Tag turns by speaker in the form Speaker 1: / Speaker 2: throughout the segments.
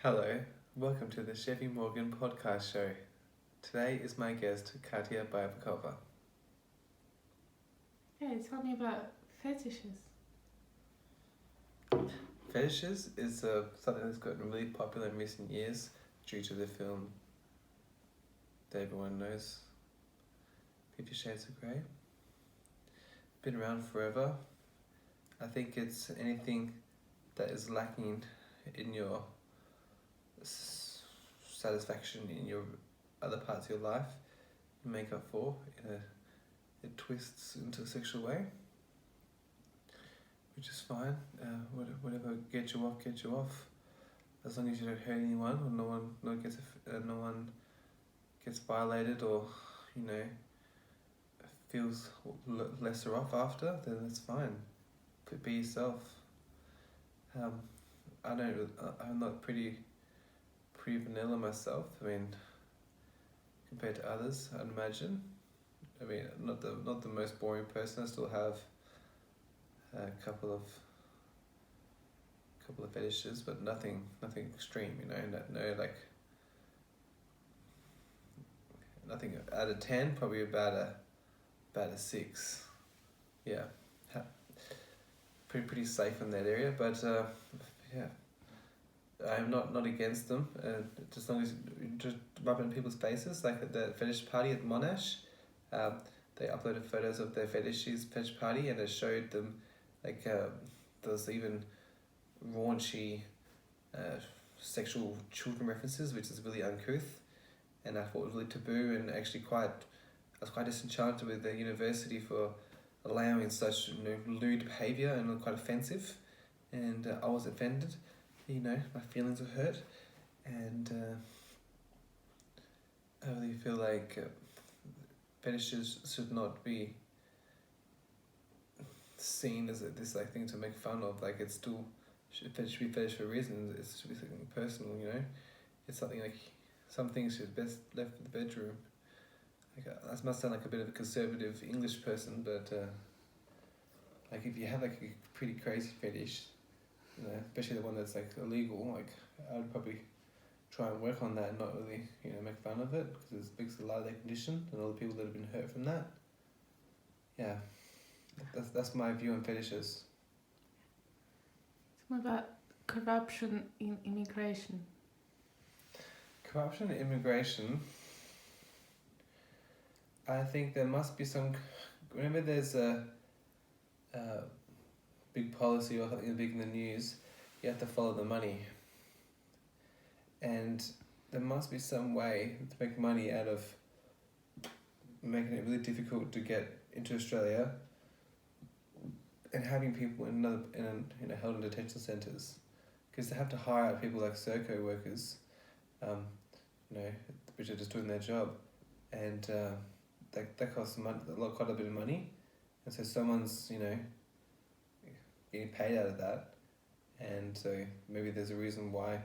Speaker 1: Hello, welcome to the Chevy Morgan podcast show. Today is my guest, Katia Bybakova.
Speaker 2: Hey, tell me about fetishes.
Speaker 1: Fetishes is something that's gotten really popular in recent years due to the film that everyone knows, 50 Shades of Grey. Been around forever. I think it's anything that is lacking in your satisfaction in your other parts of your life, you make up for in it twists into a sexual way, which is fine. Whatever gets you off, as long as you don't hurt anyone or no one gets violated or feels lesser off after, then that's fine. Be yourself. I'm not pretty vanilla myself. I mean, compared to others, I'd imagine. I mean, not the most boring person. I still have a couple of fetishes, but nothing extreme. No like nothing out of 10. Probably about a 6. Yeah, pretty safe in that area. But yeah. I'm not against them, as long as you just rub it in people's faces, like at the fetish party at Monash. They uploaded photos of their fetish party, and it showed them like there's even raunchy sexual children references, which is really uncouth, and I thought it was really taboo, and actually I was quite disenchanted with the university for allowing such lewd behaviour, and quite offensive, and I was offended. My feelings were hurt, and I really feel like fetishes should not be seen as this thing to make fun of. Like, it's still should be fetish for a reason. It should be something personal. It's something like some things should best left in the bedroom. I must sound like a bit of a conservative English person, but like if you have like a pretty crazy fetish, especially the one that's like illegal, like I would probably try and work on that and not really, make fun of it, because it speaks a lot of their condition and all the people that have been hurt from that. Yeah, that's my view on fetishes.
Speaker 2: Tell me about corruption in immigration.
Speaker 1: Corruption in immigration. I think there must be some. Whenever there's a big policy or something big in the news, you have to follow the money. And there must be some way to make money out of making it really difficult to get into Australia and having people held in detention centres, because they have to hire out people like Serco workers, which are just doing their job, and that costs quite a bit of money, and so someone's getting paid out of that, and so maybe there's a reason why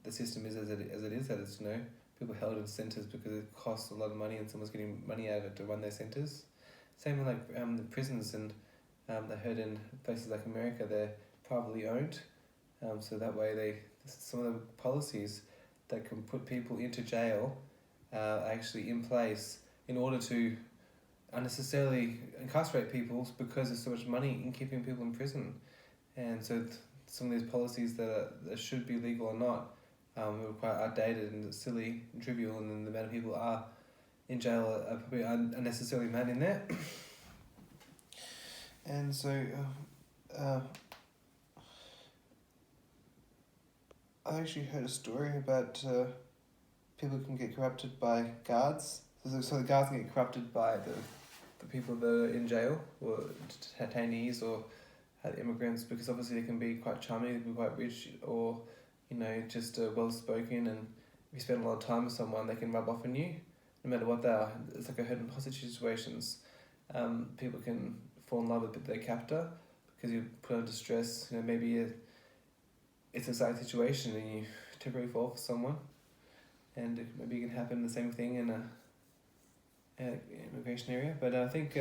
Speaker 1: the system is as it is, that it's people held in centres because it costs a lot of money and someone's getting money out of it to run their centres. Same with like the prisons, and I heard in places like America they're privately owned, so that way some of the policies that can put people into jail are actually in place in order to unnecessarily incarcerate people, because there's so much money in keeping people in prison. And so some of these policies that should be legal or not are quite outdated and silly and trivial, and then the amount of people are in jail are probably unnecessarily mad in there. And so I actually heard a story about people can get corrupted by guards. So the guards can get corrupted by the people that are in jail, or detainees, or immigrants, because obviously they can be quite charming, they can be quite rich, or just well spoken, and if you spend a lot of time with someone, they can rub off on you, no matter what they are. It's like I heard in hostage situations, people can fall in love with their captor because you put under stress. Maybe it's a sad situation and you temporarily fall for someone, and maybe it can happen the same thing in a immigration area. But I think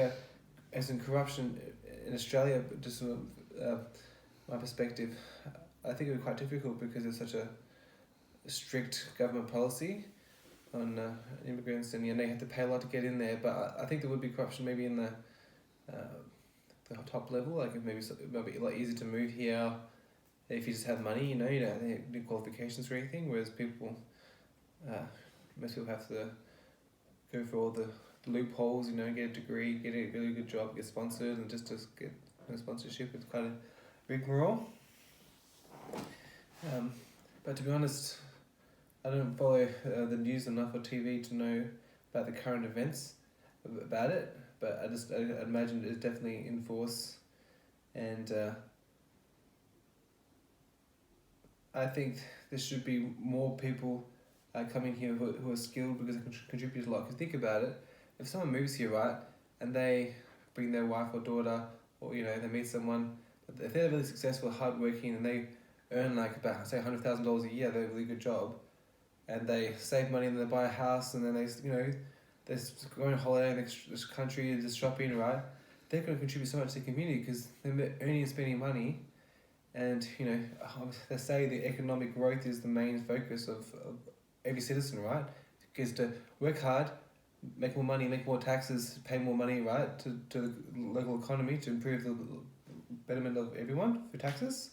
Speaker 1: as in corruption in Australia, just my perspective, I think it would be quite difficult because there's such a strict government policy on immigrants, and they have to pay a lot to get in there. But I think there would be corruption maybe in the top level. Like maybe it might be a lot easier to move here if you just have money. You don't need qualifications or anything. Whereas most people have to go for all the loopholes. Get a degree, get a really good job, get sponsored, and just to get sponsorship, it's quite a rigmarole. But to be honest, I don't follow the news enough or TV to know about the current events about it. But I imagine it's definitely in force, and I think there should be more people coming here who are skilled because they can contribute a lot. Because think about it, if someone moves here, right, and they bring their wife or daughter, or they meet someone, if they're really successful, hardworking, and they earn like about say $100,000 a year, they have a really good job, and they save money and they buy a house, and then they they're going on holiday in this country and just shopping, right? They're going to contribute so much to the community because they're earning and spending money, and they say the economic growth is the main focus of every citizen, right? Because to work hard, make more money, make more taxes, pay more money, right, to the local economy to improve the betterment of everyone for taxes.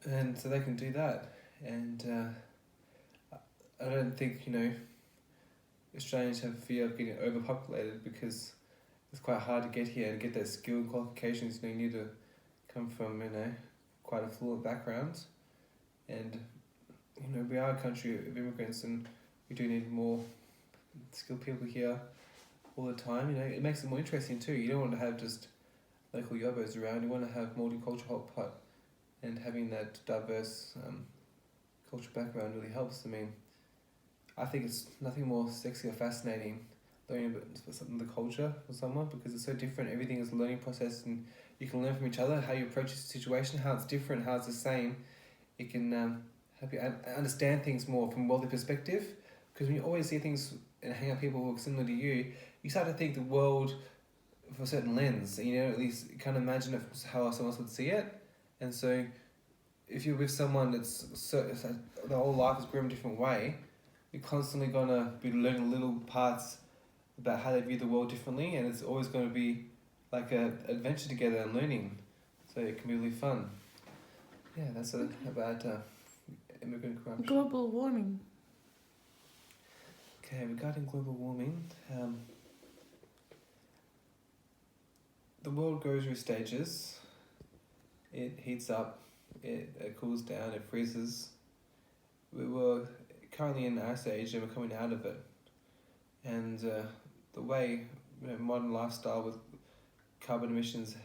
Speaker 1: And so they can do that. And I don't think, Australians have fear of getting overpopulated because it's quite hard to get here and get that skill and qualifications. You need to come from, quite affluent backgrounds. And, we are a country of immigrants and we do need more skilled people here all the time. It makes it more interesting too. You don't want to have just local yobbos around. You want to have multicultural hot pot, and having that diverse cultural background really helps. I think it's nothing more sexy or fascinating learning about something, the culture of someone, because it's so different. Everything is a learning process, and you can learn from each other how you approach a situation, how it's different, how it's the same. It can help you understand things more from a worldly perspective, because when you always see things and hang out with people who are similar to you, you start to think the world for a certain lens. At least you can't imagine how someone else would see it. And so if you're with someone their whole life is grown a different way, you're constantly going to be learning little parts about how they view the world differently, and it's always going to be like an adventure together and learning. So it can be really fun. Yeah, that's about immigrant corruption.
Speaker 2: Global warming.
Speaker 1: Okay, regarding global warming, the world goes through stages. It heats up, it cools down, it freezes. We were currently in Ice Age and we're coming out of it. And the way modern lifestyle with carbon emissions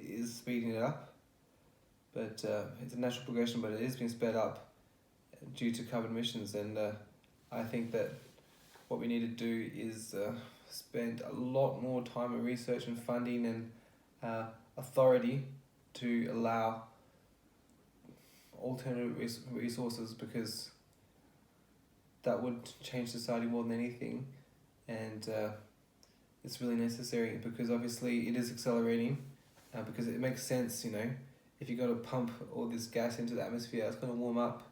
Speaker 1: is speeding it up. But it's a natural progression, but it is being sped up due to carbon emissions. And I think that what we need to do is spend a lot more time on research and funding and authority to allow alternative resources, because that would change society more than anything. And it's really necessary, because obviously it is accelerating, because it makes sense. If you got to pump all this gas into the atmosphere, it's going to warm up.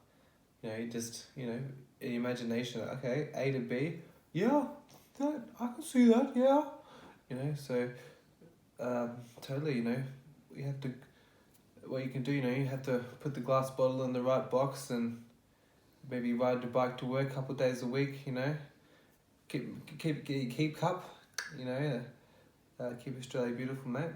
Speaker 1: In imagination, okay, A to B, yeah, that I can see that, yeah. So totally, you have to, what you can do, you have to put the glass bottle in the right box and maybe ride your bike to work a couple of days a week, keep cup, keep Australia beautiful, mate.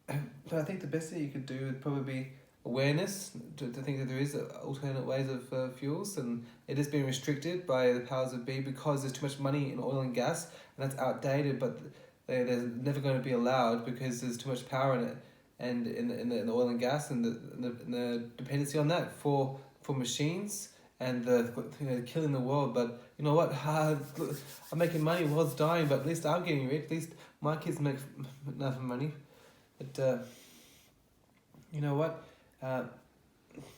Speaker 1: But I think the best thing you could do would probably be awareness, to think that there is alternate ways of fuels, and it is being restricted by the powers that be because there's too much money in oil and gas, and that's outdated, but they're never going to be allowed because there's too much power in it, and in the oil and gas, and the dependency on that for machines, and killing the world. But you know what, I'm making money, the world's dying, but at least I'm getting rich, at least my kids make enough money. But you know what,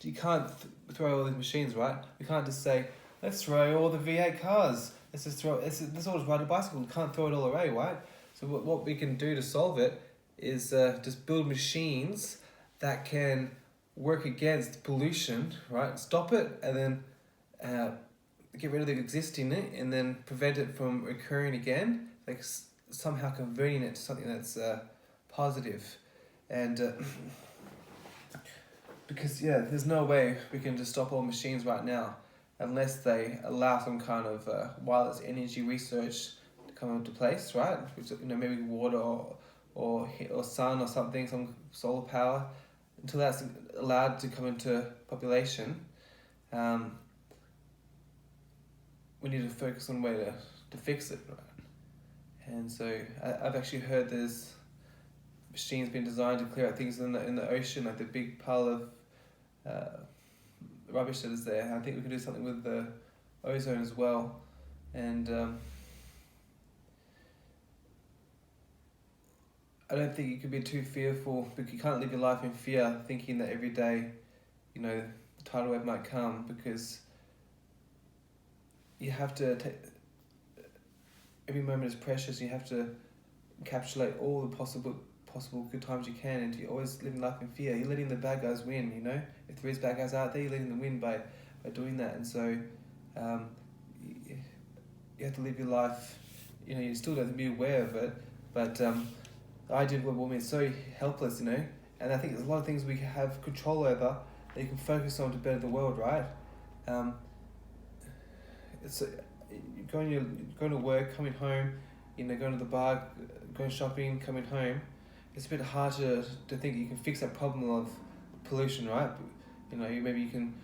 Speaker 1: you can't throw all these machines, right? You can't just say, let's throw all the V8 cars, let's all just ride a bicycle. You can't throw it all away, right? So what we can do to solve it is just build machines that can work against pollution, right? Stop it, and then get rid of the existing and then prevent it from occurring again. Like somehow converting it to something that's positive, and because there's no way we can just stop all machines right now, unless they allow some kind of wireless energy research to come into place, right? Which maybe water or sun or something, some solar power. Until that's allowed to come into population, we need to focus on a way to fix it, right? And so I've actually heard there's machines being designed to clear out things in the ocean, like the big pile of rubbish that is there. I think we can do something with the ozone as well, and I don't think you can be too fearful, because you can't live your life in fear, thinking that every day, the tidal wave might come, because you have to every moment is precious. You have to encapsulate all the possible good times you can, and you're always living life in fear. You're letting the bad guys win, If there is bad guys out there, you're letting them win by doing that, and so you have to live your life, you still have to be aware of it, but the idea of global warming is so helpless, and I think there's a lot of things we have control over that you can focus on to better the world, right? It's going to work, coming home, going to the bar, going shopping, coming home. It's a bit hard to think you can fix that problem of pollution, right? Maybe you can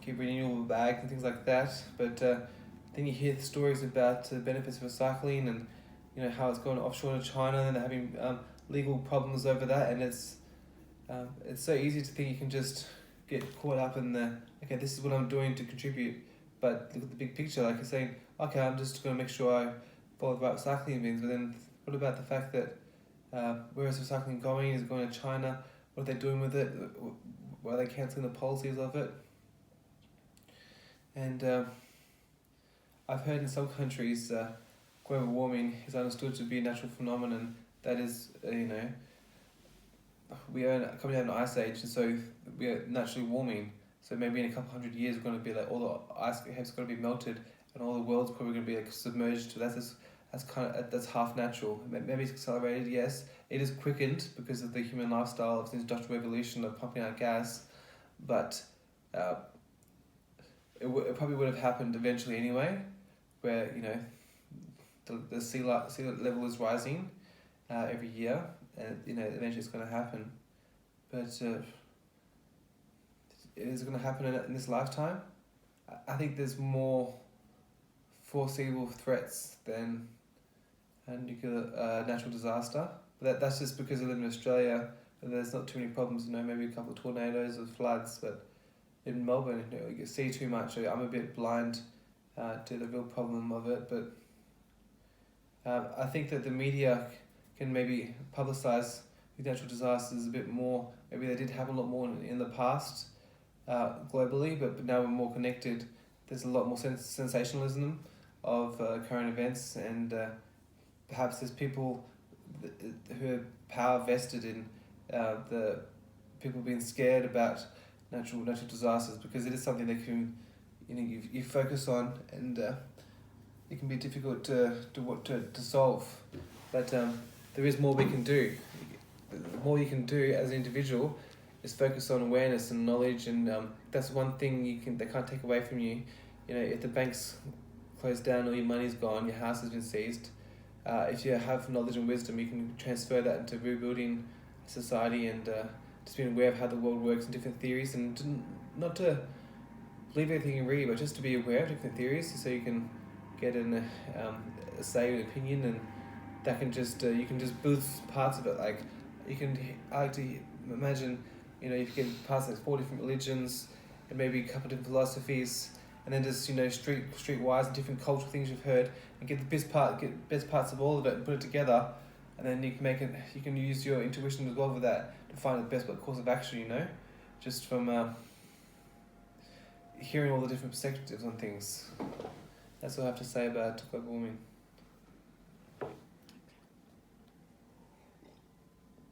Speaker 1: keep renewable bags and things like that, but then you hear the stories about the benefits of recycling and how it's going offshore to China, and they're having legal problems over that, and it's so easy to think you can just get caught up in okay, this is what I'm doing to contribute, but look at the big picture. Like you're saying, okay, I'm just going to make sure I follow the right recycling bins, but then what about the fact that where is recycling going? Is it going to China? What are they doing with it? Why are they cancelling the policies of it? And I've heard in some countries global warming is understood to be a natural phenomenon that is, we are coming out of an ice age, and so we are naturally warming. So maybe in a couple hundred years, we're going to be like, all the ice caps going to be melted, and all the world's probably going to be like submerged. So that's half natural. Maybe it's accelerated. Yes, it is quickened because of the human lifestyle of the industrial revolution of pumping out gas, but it probably would have happened eventually anyway, where the sea level is rising every year, and eventually it's going to happen. But is it going to happen in this lifetime? I think there's more foreseeable threats than a nuclear natural disaster. But that's just because I live in Australia and there's not too many problems. Maybe a couple of tornadoes or floods, but in Melbourne, you see too much. I'm a bit blind to the real problem of it, but I think that the media can maybe publicise these natural disasters a bit more. Maybe they did happen a lot more in the past globally, but now we're more connected. There's a lot more sensationalism of current events, and perhaps there's people who have power vested in the people being scared about natural disasters, because it is something that can you focus on, and it can be difficult to solve, but there is more we can do. The more you can do as an individual is focus on awareness and knowledge, and that's one thing they can't take away from you. If the bank's closed down, all your money's gone, your house has been seized. If you have knowledge and wisdom, you can transfer that into rebuilding society, and just being aware of how the world works and different theories, and not to believe everything you read, but just to be aware of different theories, so you can get a say, an opinion, and that can just you can just boost parts of it. Like I like to imagine, you can pass like 4 different religions and maybe a couple of different philosophies, and then just streetwise and different cultural things you've heard, and get the best parts of all of it and put it together, and then you can make it. You can use your intuition as well with that to find the best course of action. Just from hearing all the different perspectives on things. That's what I have to say about global warming.